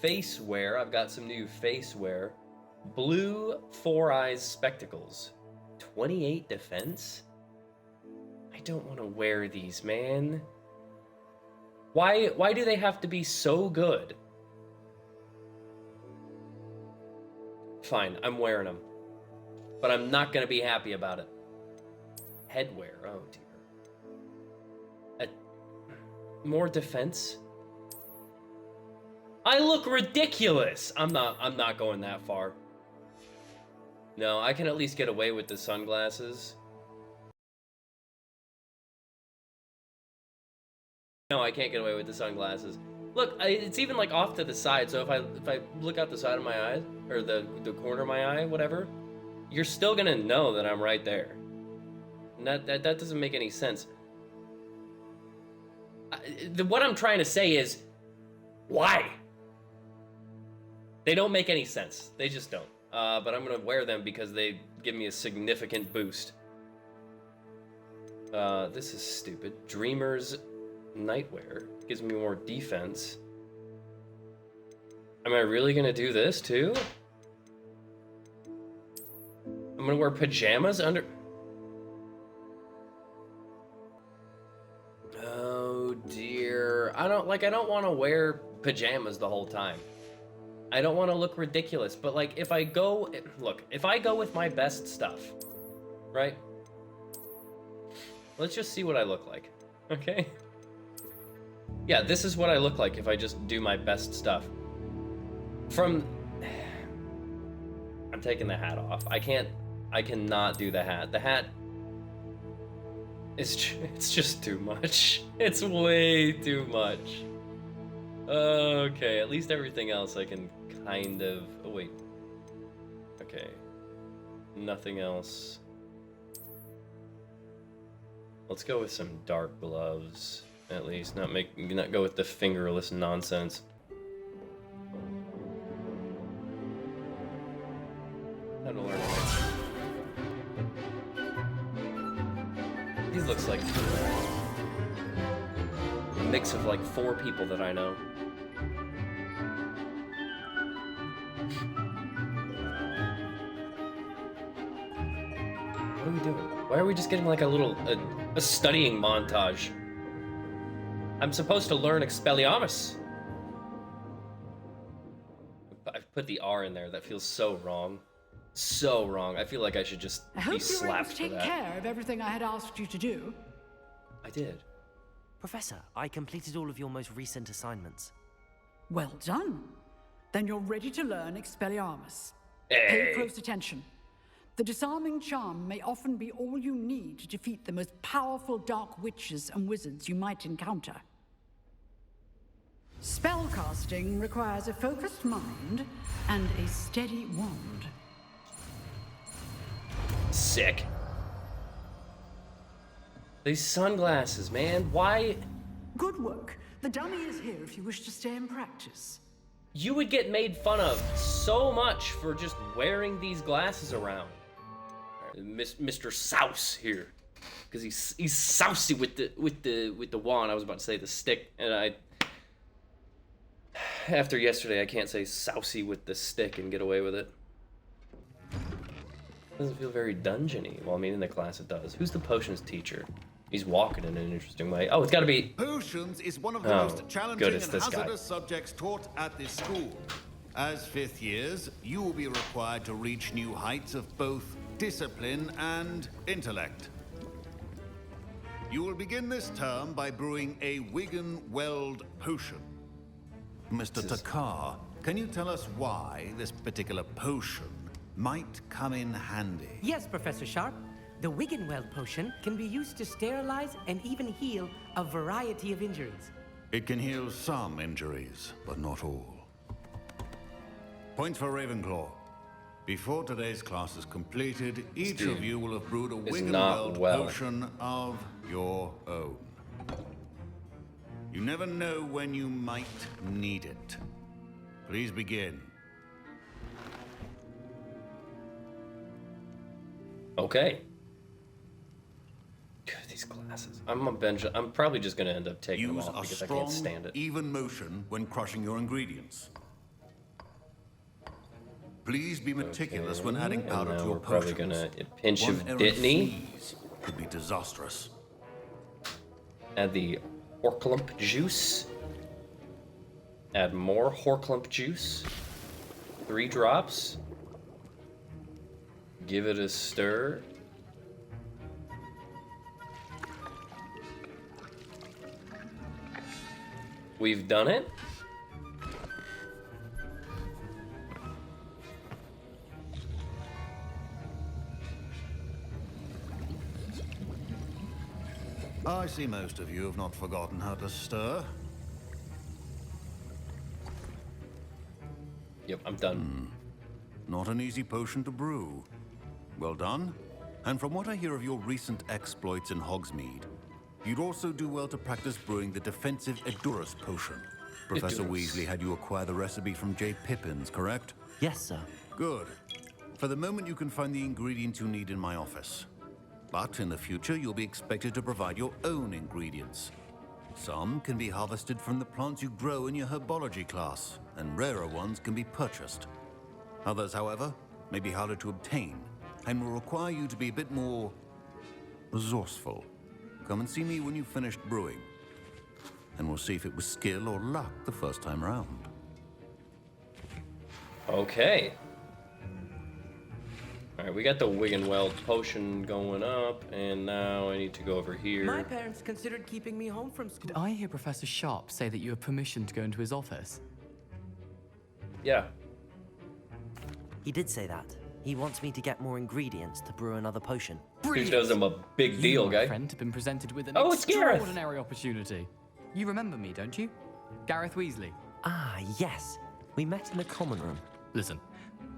face wear. I've got some new face wear. Blue 4 eyes spectacles. 28 defense? I don't want to wear these, man. Why do they have to be so good? Fine, I'm wearing them. But I'm not going to be happy about it. Headwear, oh dear. More defense? I look ridiculous! I'm not going that far. No, I can at least get away with the sunglasses. No, I can't get away with the sunglasses. Look, it's even like off to the side, so if I look out the side of my eye, or the corner of my eye, whatever, you're still gonna know that I'm right there. And that doesn't make any sense. What I'm trying to say is, why? They don't make any sense. They just don't. But I'm gonna wear them because they give me a significant boost. This is stupid. Dreamer's Nightwear gives me more defense. Am I really gonna do this too? I'm gonna wear pajamas under... Oh dear. I don't want to wear pajamas the whole time. I don't want to look ridiculous, but like if I go with my best stuff, right? Let's just see what I look like. Okay? Yeah, this is what I look like if I just do my best stuff. I'm taking the hat off. I cannot do the hat. The hat it's just too much. It's way too much. Okay, at least everything else I can kind of... Oh, wait. Okay. Nothing else. Let's go with some dark gloves, at least. Not go with the fingerless nonsense. How to learn. These looks like a mix of like 4 people that I know. What are we doing? Why are we just getting like a studying montage? I'm supposed to learn Expelliarmus. I've put the R in there. That feels so wrong. So wrong. I feel like I should just be slapped for that. I hope you were able to take care of everything I had asked you to do. I did. Professor, I completed all of your most recent assignments. Well done. Then you're ready to learn Expelliarmus. Hey. Pay close attention. The disarming charm may often be all you need to defeat the most powerful dark witches and wizards you might encounter. Spellcasting requires a focused mind and a steady wand. Sick. These sunglasses, man. Why? Good work. The dummy is here if you wish to stay and practice. You would get made fun of so much for just wearing these glasses around. Mr. Souse here, because he's sousy with the wand. I was about to say the stick, and after yesterday I can't say sousy with the stick and get away with it. Doesn't feel very dungeony. Well, I mean, in the class it does. Who's the potions teacher? He's walking in an interesting way. Oh, it's got to be... Potions is one of the most challenging and hazardous guy. subjects taught at this school. As 5th years, you will be required to reach new heights of both discipline and intellect. You will begin this term by brewing a Wigan-Weld potion. Mr. Takar, can you tell us why this particular potion might come in handy? Yes, Professor Sharp. The Wiggenweld potion can be used to sterilize and even heal a variety of injuries. It can heal some injuries, but not all. Point for Ravenclaw. Before today's class is completed, each of you will have brewed a Wiggenweld potion of your own. You never know when you might need it. Please begin. Okay. God, these glasses. I'm probably just gonna end up taking them off because I can't stand it. Use a strong, even motion when crushing your ingredients. Please be meticulous when adding And powder now to your we're probably potions. gonna a pinch One of errant Dittany. sneeze could be disastrous. Add the Horklump juice. Add more Horklump juice. 3 drops. Give it a stir. We've done it. I see most of you have not forgotten how to stir. Yep, I'm done. Not an easy potion to brew. Well done. And from what I hear of your recent exploits in Hogsmeade, you'd also do well to practice brewing the defensive Edurus potion. Professor Edurus. Weasley had you acquire the recipe from J. Pippins, correct? Yes, sir. Good. For the moment, you can find the ingredients you need in my office. But in the future, you'll be expected to provide your own ingredients. Some can be harvested from the plants you grow in your herbology class, and rarer ones can be purchased. Others, however, may be harder to obtain, and will require you to be a bit more resourceful. Come and see me when you've finished brewing, and we'll see if it was skill or luck the first time round. Okay. Alright, we got the Wiggenweld potion going up, and now I need to go over here. My parents considered keeping me home from school. Did I hear Professor Sharp say that you have permission to go into his office? Yeah. He did say that. He wants me to get more ingredients to brew another potion. Who does him a big deal, you, my guy? friend, have been presented with an Oh, it's Gareth. extraordinary opportunity. You remember me, don't you? Gareth Weasley. Ah, yes. We met in the common room. Listen,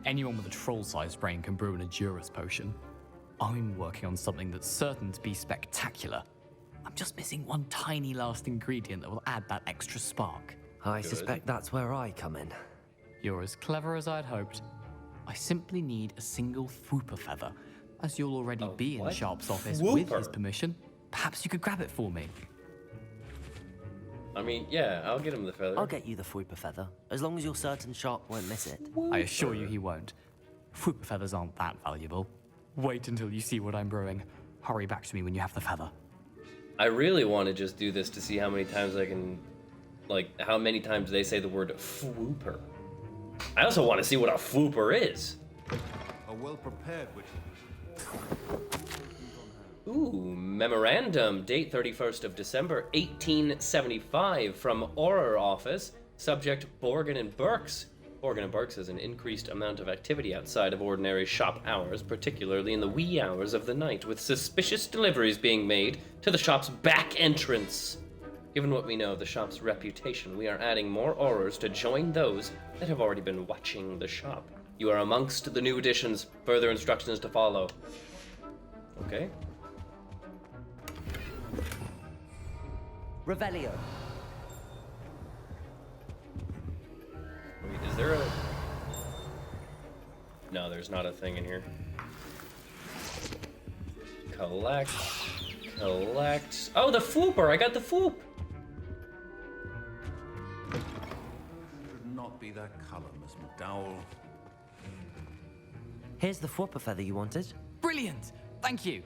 anyone with a troll-sized brain can brew an Edurus potion. I'm working on something that's certain to be spectacular. I'm just missing one tiny last ingredient that will add that extra spark. I suspect that's where I come in. You're as clever as I'd hoped. I simply need a single Fwooper feather. As you'll already be in what? Sharp's office with his Fwooper? permission, perhaps you could grab it for me. I mean, yeah, I'll get him the feather. I'll get you the Fwooper feather, as long as you're certain Sharp won't miss it. I assure you he won't. Fwooper feathers aren't that valuable. Wait until you see what I'm brewing. Hurry back to me when you have the feather. I really want to just do this to see how many times I can, like, how many times they say the word Fwooper. I also want to see what a Fwooper is. A well-prepared witch. Ooh, memorandum, date 31st of December, 1875, from Auror Office, subject Borgin and Burks. Borgin and Burks has an increased amount of activity outside of ordinary shop hours, particularly in the wee hours of the night, with suspicious deliveries being made to the shop's back entrance. Given what we know of the shop's reputation, we are adding more Aurors to join those that have already been watching the shop. You are amongst the new additions. Further instructions to follow. Okay. Revelio. Wait, is there a... No, there's not a thing in here. Collect. Collect. Oh, the Fwooper! I got the Fwoop! Should not be that color, Miss McDowell. Here's the Fwooper feather you wanted. Brilliant! Thank you!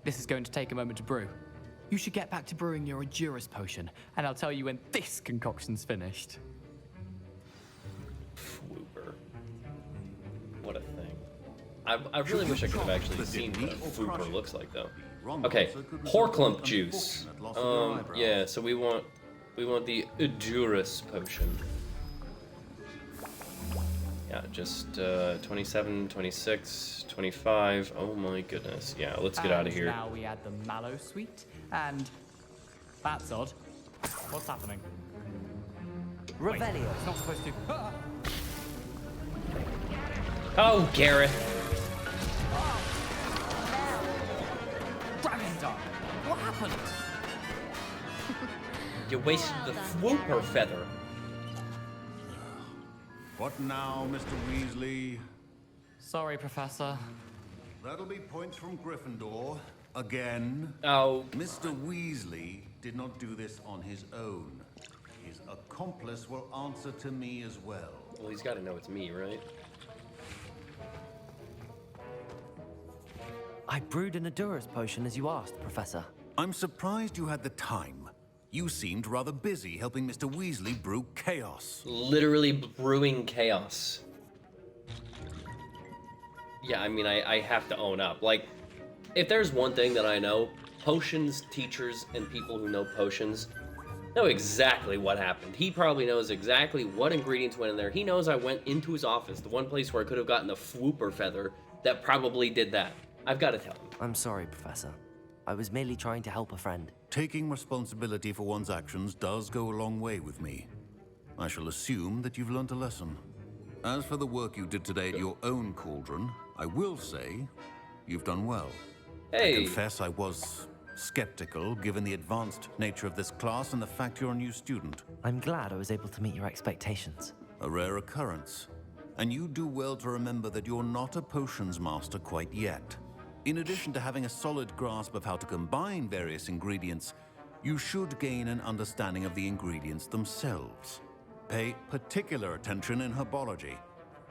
This is going to take a moment to brew. You should get back to brewing your Edurus potion, and I'll tell you when this concoction's finished. Fwooper. What a thing. I really wish I could have actually seen what a Fwooper looks like, though. Okay, Horklump juice. Yeah, so we want the Edurus potion. Yeah, just 27, 26, 25. Oh my goodness. Yeah, let's get out of here. Now we add the mallow sweet, and that's odd. What's happening? Wait, Revelio. it's not supposed to. Ah! Oh, Gareth. Dragon Dart! What happened? You wasted the Fwooper feather. What now, Mr. Weasley? Sorry, Professor. That'll be points from Gryffindor. Again. Oh, Mr. Weasley did not do this on his own. His accomplice will answer to me as well. well, he's got to know it's me, right? I brewed an Adurus potion as you asked, Professor. I'm surprised you had the time. You seemed rather busy helping Mr. Weasley brew chaos. Literally brewing chaos. Yeah, I mean, I have to own up. Like, if there's one thing that I know, potions teachers and people who know potions know exactly what happened. He probably knows exactly what ingredients went in there. He knows I went into his office, the one place where I could have gotten the Fwooper feather that probably did that. I've got to tell him. I'm sorry, Professor. I was merely trying to help a friend. Taking responsibility for one's actions does go a long way with me. I shall assume that you've learnt a lesson. As for the work you did today at your own cauldron, I will say you've done well. Hey. I confess I was skeptical given the advanced nature of this class and the fact you're a new student. I'm glad I was able to meet your expectations. A rare occurrence. And you do well to remember that you're not a potions master quite yet. In addition to having a solid grasp of how to combine various ingredients, you should gain an understanding of the ingredients themselves. Pay particular attention in herbology.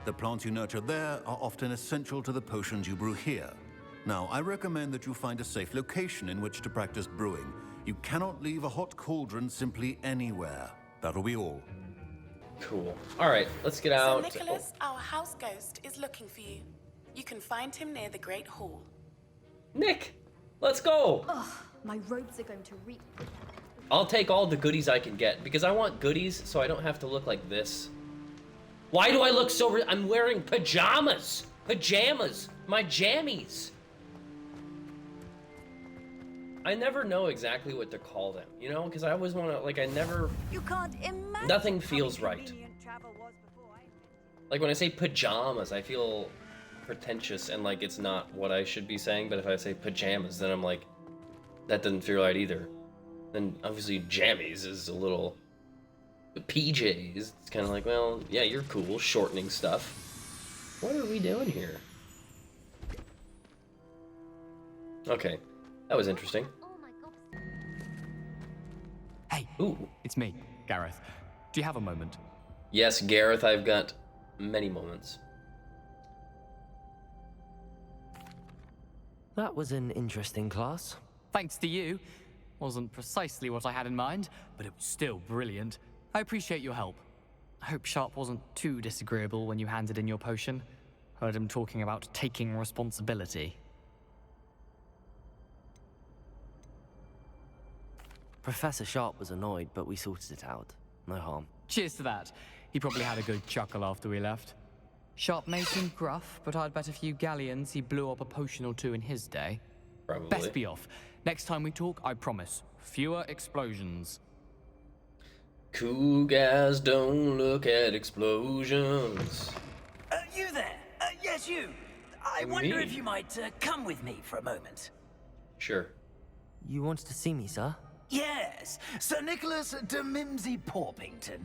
The plants you nurture there are often essential to the potions you brew here. Now, I recommend that you find a safe location in which to practice brewing. You cannot leave a hot cauldron simply anywhere. That'll be all. Cool. All right, let's get out. Sir Nicholas, our house ghost, is looking for you. You can find him near the Great Hall. Nick, let's go. Ugh, my robes are going to reek. I'll take all the goodies I can get because I want goodies so I don't have to look like this. Why do I look so... I'm wearing pajamas. Pajamas. My jammies. I never know exactly what to call them, you know? Because I always want to, like, I never... You can't imagine. Nothing feels right. Like, when I say pajamas, I feel pretentious and like it's not what I should be saying. But if I say pajamas, then I'm like, that doesn't feel right either. Then obviously jammies is a little... PJs, it's kind of like, well, yeah, you're cool, shortening stuff. What are we doing here? Okay, that was interesting. Hey, Ooh. it's me, Gareth. Do you have a moment? Yes, Gareth, I've got many moments. That was an interesting class. Thanks to you. Wasn't precisely what I had in mind, but it was still brilliant. I appreciate your help. I hope Sharp wasn't too disagreeable when you handed in your potion. Heard him talking about taking responsibility. Professor Sharp was annoyed, but we sorted it out. No harm. Cheers to that. He probably had a good chuckle after we left. Sharp may seem gruff, but I'd bet a few galleons he blew up a potion or two in his day. Probably. Best be off. Next time we talk, I promise, fewer explosions. Cool guys don't look at explosions. You there? Yes, you. I Me? wonder if you might come with me for a moment. Sure. You wanted to see me, sir? Yes, Sir Nicholas de Mimsy Porpington,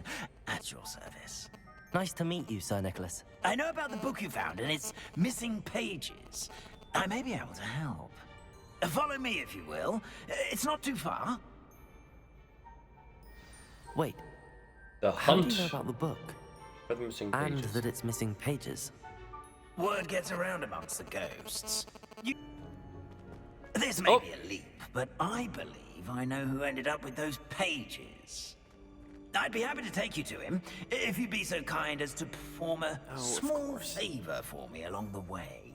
at your service. Nice to meet you, Sir Nicholas. I know about the book you found and its missing pages. I may be able to help. Follow me, if you will. It's not too far. Wait, The how do hunt you know about the book? for the missing And pages. that it's missing pages? Word gets around amongst the ghosts. This may be a leap, but I believe I know who ended up with those pages. I'd be happy to take you to him, if you'd be so kind as to perform a small favor for me along the way.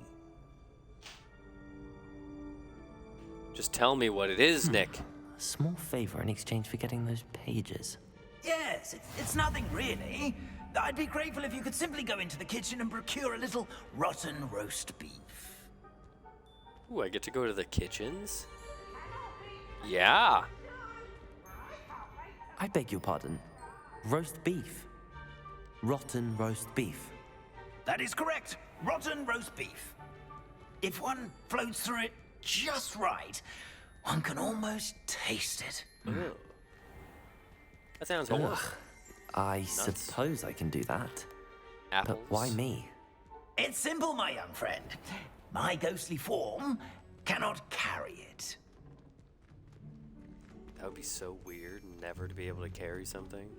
Just tell me what it is, Nick. A small favor in exchange for getting those pages. Yes, it's nothing really. I'd be grateful if you could simply go into the kitchen and procure a little rotten roast beef. Ooh, I get to go to the kitchens? Yeah. I beg your pardon. Roast beef. Rotten roast beef. That is correct. Rotten roast beef. If one floats through it just right, one can almost taste it. Ooh. That sounds horrible. Ugh. I suppose I can do that. Apples. But why me? It's simple, my young friend. My ghostly form cannot carry it. That would be so weird, never to be able to carry something.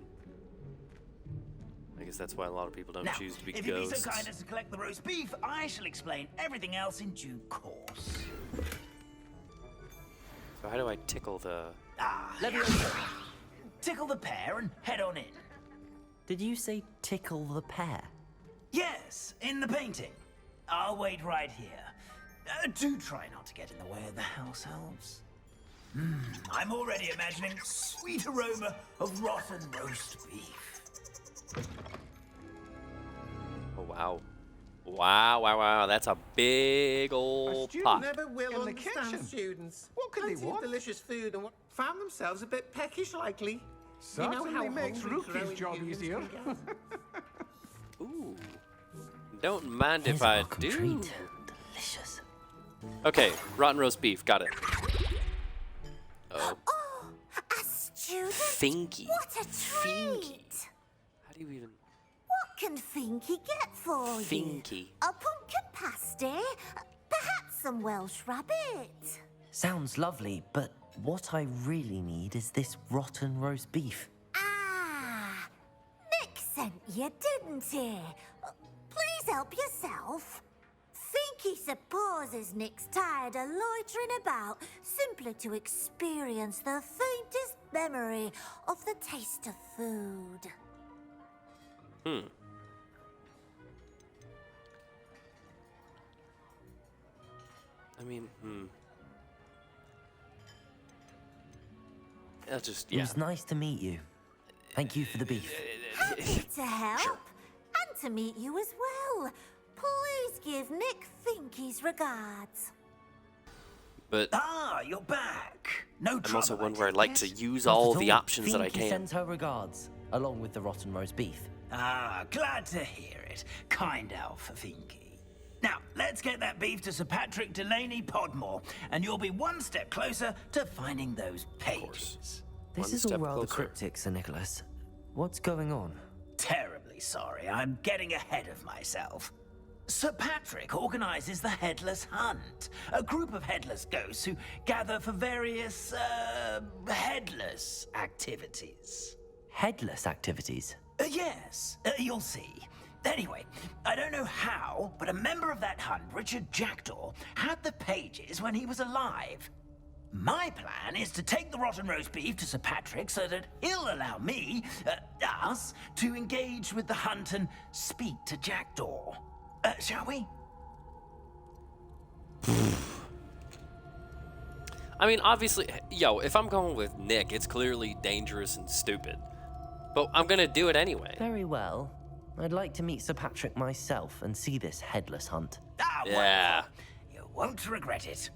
I guess that's why a lot of people don't Now, choose to be if you'd be ghosts. so kind as to collect the roast beef, I shall explain everything else in due course. So how do I tickle the... Let me tickle the pear and head on in. Did you say tickle the pear? Yes, in the painting. I'll wait right here. Do try not to get in the way of the house elves. I'm already imagining sweet aroma of rotten roast beef. Oh, wow. Wow. That's a big old pot. Never will In the understand kitchen. students. What could they Plenty of want? delicious food and found themselves a bit peckish likely. Certainly makes hungry Rookie's growing job humans easier. can get. Ooh. Don't mind Here's if a I welcome do. treat. Delicious. Okay, rotten roast beef. Got it. Oh. Oh, a student? Finky. What a treat! How do you even... What can Finky get for you? Finky. A pumpkin pasty? Perhaps some Welsh rabbit? Sounds lovely, but what I really need is this rotten roast beef. Ah, Nick sent you, didn't he? Please help yourself. Finky supposes Nick's tired of loitering about simply to experience the faintest memory of the taste of food. I mean, I'll just, It was nice to meet you. Thank you for the beef. Happy to help. And to meet you as well. Please give Nick Finky's regards. But You're back. No trouble. I'm also one I where I'd take like it? to use Not all at the options that I Finky can. sends her regards, along with the rotten roast beef. Glad to hear it. Kind elf for Finky. Now, let's get that beef to Sir Patrick Delaney Podmore, and you'll be one step closer to finding those pages. This One is all step rather closer. cryptic, Sir Nicholas. What's going on? Terribly sorry, I'm getting ahead of myself. Sir Patrick organizes the Headless Hunt, a group of headless ghosts who gather for various, headless activities. Headless activities? Yes, you'll see. Anyway, I don't know how, but a member of that hunt, Richard Jackdaw, had the pages when he was alive. My plan is to take the rotten roast beef to Sir Patrick so that he'll allow me, us, to engage with the hunt and speak to Jackdaw. Shall we? I mean, obviously, if I'm going with Nick, it's clearly dangerous and stupid. But I'm gonna do it anyway. Very well. I'd like to meet Sir Patrick myself and see this headless hunt. Yeah. You won't regret it.